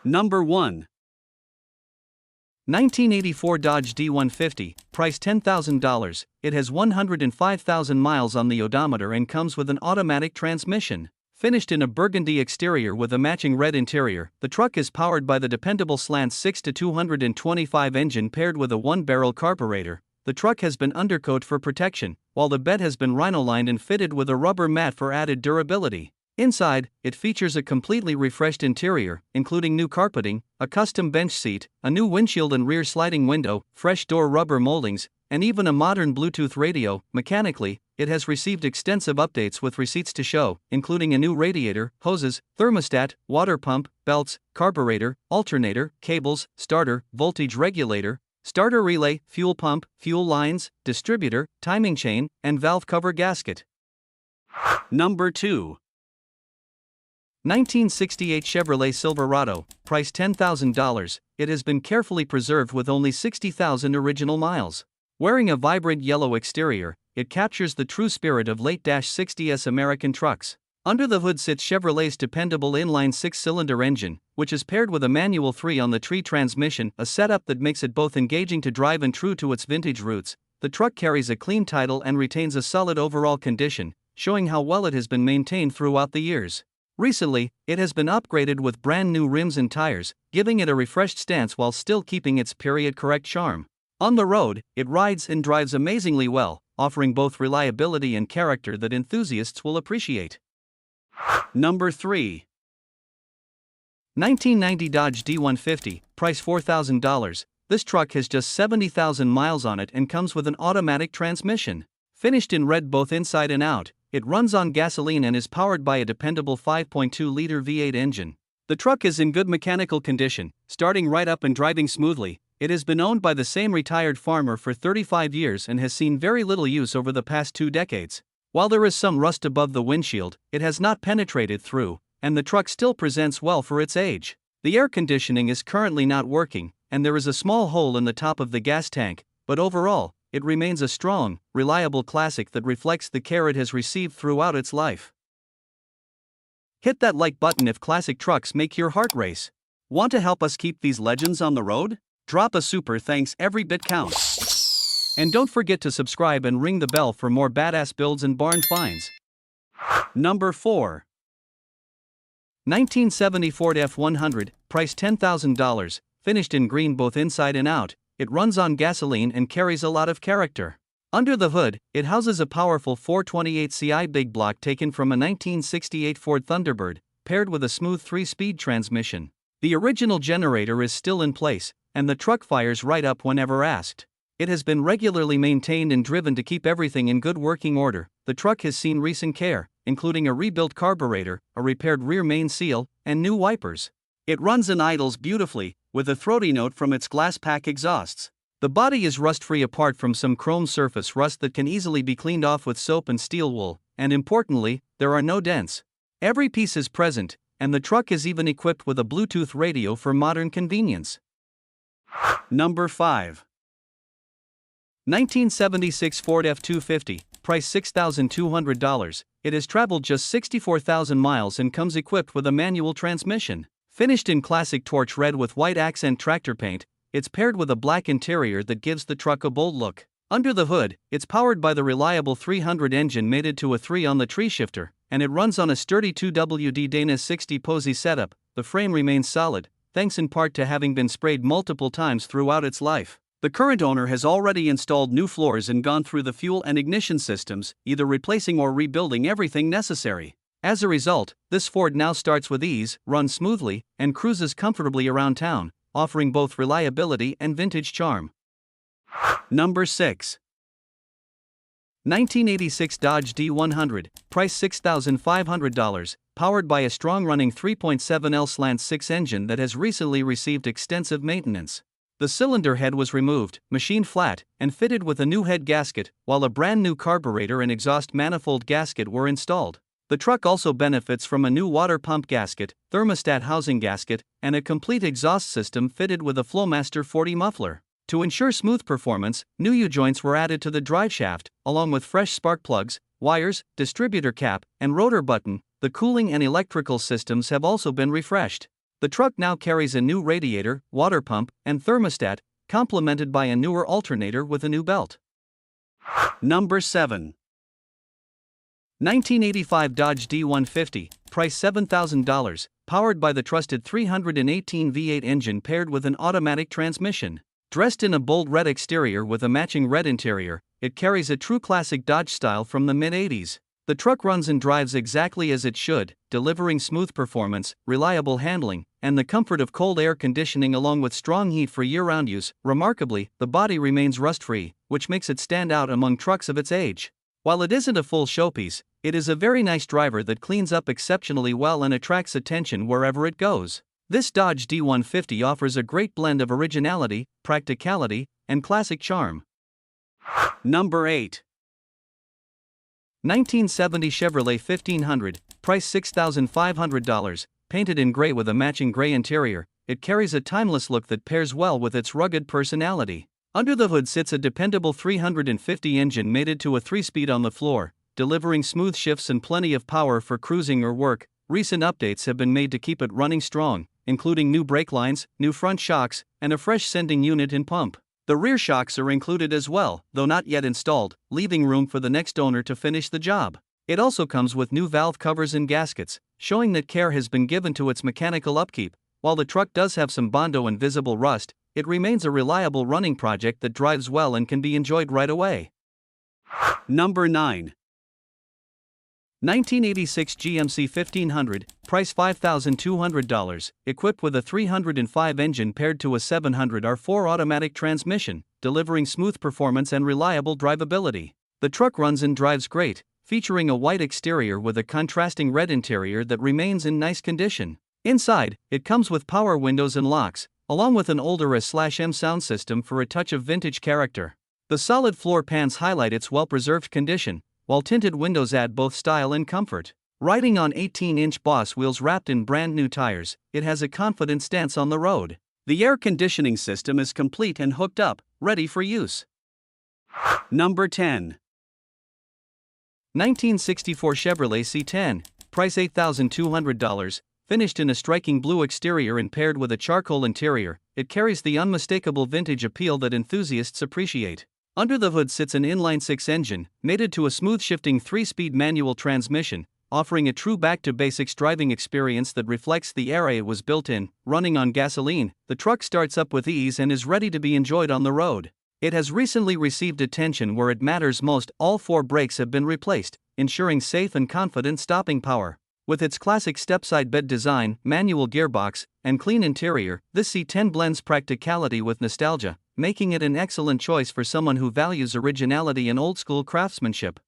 Number 1. 1984 Dodge D150, price $10,000. It has 105,000 miles on the odometer and comes with an automatic transmission. Finished in a burgundy exterior with a matching red interior, the truck is powered by the dependable slant 6 to 225 engine paired with a one-barrel carburetor. The truck has been undercoat for protection, while the bed has been rhino-lined and fitted with a rubber mat for added durability. Inside, it features a completely refreshed interior, including new carpeting, a custom bench seat, a new windshield and rear sliding window, fresh door rubber moldings, and even a modern Bluetooth radio. Mechanically, it has received extensive updates with receipts to show, including a new radiator, hoses, thermostat, water pump, belts, carburetor, alternator, cables, starter, voltage regulator, starter relay, fuel pump, fuel lines, distributor, timing chain, and valve cover gasket. Number 2. 1968 Chevrolet Silverado, price $10,000. It has been carefully preserved with only 60,000 original miles. Wearing a vibrant yellow exterior, it captures the true spirit of late-60s American trucks. Under the hood sits Chevrolet's dependable inline 6-cylinder engine, which is paired with a manual 3-on-the-tree transmission, a setup that makes it both engaging to drive and true to its vintage roots. The truck carries a clean title and retains a solid overall condition, showing how well it has been maintained throughout the years. Recently, it has been upgraded with brand new rims and tires, giving it a refreshed stance while still keeping its period-correct charm. On the road, it rides and drives amazingly well, offering both reliability and character that enthusiasts will appreciate. Number 3. 1990 Dodge D150, price $4,000. This truck has just 70,000 miles on it and comes with an automatic transmission. Finished in red both inside and out, it runs on gasoline and is powered by a dependable 5.2-liter V8 engine. The truck is in good mechanical condition, starting right up and driving smoothly. It has been owned by the same retired farmer for 35 years and has seen very little use over the past 2 decades. While there is some rust above the windshield, it has not penetrated through, and the truck still presents well for its age. The air conditioning is currently not working, and there is a small hole in the top of the gas tank, but overall, it remains a strong, reliable classic that reflects the care it has received throughout its life. Hit that like button if classic trucks make your heart race. Want to help us keep these legends on the road? Drop a super thanks, every bit counts. And don't forget to subscribe and ring the bell for more badass builds and barn finds. Number 4. 1970 Ford F100, price $10,000, finished in green both inside and out. It runs on gasoline and carries a lot of character. Under the hood, it houses a powerful 428 CI big block taken from a 1968 Ford Thunderbird, paired with a smooth 3-speed transmission. The original generator is still in place, and the truck fires right up whenever asked. It has been regularly maintained and driven to keep everything in good working order. The truck has seen recent care, including a rebuilt carburetor, a repaired rear main seal, and new wipers. It runs and idles beautifully, with a throaty note from its glass pack exhausts. The body is rust-free apart from some chrome surface rust that can easily be cleaned off with soap and steel wool, and importantly, there are no dents. Every piece is present, and the truck is even equipped with a Bluetooth radio for modern convenience. Number 5. 1976 Ford F250, price $6,200. It has traveled just 64,000 miles and comes equipped with a manual transmission. Finished in classic torch red with white accent tractor paint, it's paired with a black interior that gives the truck a bold look. Under the hood, it's powered by the reliable 300 engine mated to a 3-on-the-tree shifter, and it runs on a sturdy 2WD Dana 60 Posey setup. The frame remains solid, thanks in part to having been sprayed multiple times throughout its life. The current owner has already installed new floors and gone through the fuel and ignition systems, either replacing or rebuilding everything necessary. As a result, this Ford now starts with ease, runs smoothly, and cruises comfortably around town, offering both reliability and vintage charm. Number 6. 1986 Dodge D100, price $6,500, powered by a strong-running 3.7L slant 6 engine that has recently received extensive maintenance. The cylinder head was removed, machined flat, and fitted with a new head gasket, while a brand new carburetor and exhaust manifold gasket were installed. The truck also benefits from a new water pump gasket, thermostat housing gasket, and a complete exhaust system fitted with a Flowmaster 40 muffler. To ensure smooth performance, new U-joints were added to the driveshaft, along with fresh spark plugs, wires, distributor cap, and rotor button. The cooling and electrical systems have also been refreshed. The truck now carries a new radiator, water pump, and thermostat, complemented by a newer alternator with a new belt. Number 7. 1985 Dodge D150, price $7,000, powered by the trusted 318 V8 engine paired with an automatic transmission. Dressed in a bold red exterior with a matching red interior, it carries a true classic Dodge style from the mid-80s. The truck runs and drives exactly as it should, delivering smooth performance, reliable handling, and the comfort of cold air conditioning along with strong heat for year-round use. Remarkably, the body remains rust-free, which makes it stand out among trucks of its age. While it isn't a full showpiece, it is a very nice driver that cleans up exceptionally well and attracts attention wherever it goes. This Dodge D150 offers a great blend of originality, practicality, and classic charm. Number 8. 1970 Chevrolet 1500, price $6,500, painted in gray with a matching gray interior, it carries a timeless look that pairs well with its rugged personality. Under the hood sits a dependable 350 engine mated to a 3-speed on the floor, delivering smooth shifts and plenty of power for cruising or work. Recent updates have been made to keep it running strong, including new brake lines, new front shocks, and a fresh sending unit and pump. The rear shocks are included as well, though not yet installed, leaving room for the next owner to finish the job. It also comes with new valve covers and gaskets, showing that care has been given to its mechanical upkeep. While the truck does have some bondo and visible rust, it remains a reliable running project that drives well and can be enjoyed right away. Number 9. 1986 GMC 1500, price $5,200, equipped with a 305 engine paired to a 700R4 automatic transmission, delivering smooth performance and reliable drivability. The truck runs and drives great, featuring a white exterior with a contrasting red interior that remains in nice condition. Inside, it comes with power windows and locks, along with an older S/M sound system for a touch of vintage character. The solid floor pans highlight its well-preserved condition, while tinted windows add both style and comfort. Riding on 18-inch Boss wheels wrapped in brand new tires, it has a confident stance on the road. The air conditioning system is complete and hooked up, ready for use. Number 10. 1964 Chevrolet C10, price $8,200, finished in a striking blue exterior and paired with a charcoal interior, it carries the unmistakable vintage appeal that enthusiasts appreciate. Under the hood sits an inline-6 engine, mated to a smooth-shifting 3-speed manual transmission, offering a true back-to-basics driving experience that reflects the era it was built in. Running on gasoline, the truck starts up with ease and is ready to be enjoyed on the road. It has recently received attention where it matters most. All 4 brakes have been replaced, ensuring safe and confident stopping power. With its classic step-side bed design, manual gearbox, and clean interior, this C10 blends practicality with nostalgia, making it an excellent choice for someone who values originality and old-school craftsmanship.